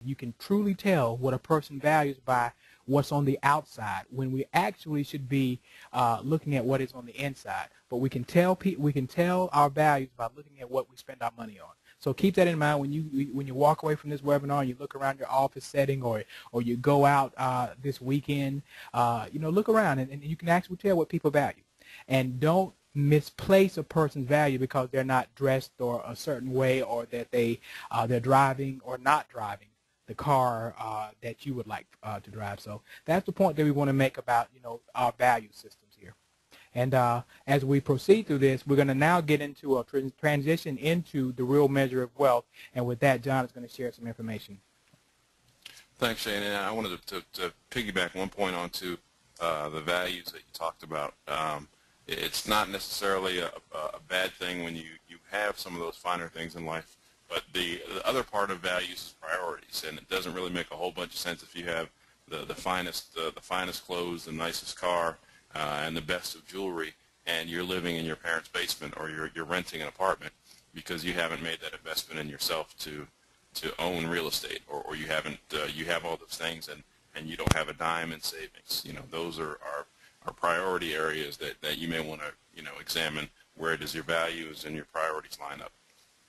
You can truly tell what a person values by what's on the outside, when we actually should be looking at what is on the inside. But we can tell our values by looking at what we spend our money on. So keep that in mind when you walk away from this webinar and you look around your office setting, or you go out this weekend. Look around and you can actually tell what people value. And don't misplace a person's value because they're not dressed or a certain way, or that they're driving or not driving the car that you would like to drive. So that's the point that we want to make about our value systems here. And as we proceed through this, we're going to now get into a transition into the real measure of wealth. And with that, John is going to share some information. Thanks, Shane. And I wanted to piggyback one point onto the values that you talked about. It's not necessarily a bad thing when you have some of those finer things in life, but the other part of values is priorities, and it doesn't really make a whole bunch of sense if you have the finest clothes, the nicest car, and the best of jewelry, and you're living in your parents' basement, or you're renting an apartment because you haven't made that investment in yourself to own real estate, or you haven't you have all those things and you don't have a dime in savings. Those are priority areas that you may want to examine. Where does your values and your priorities line up?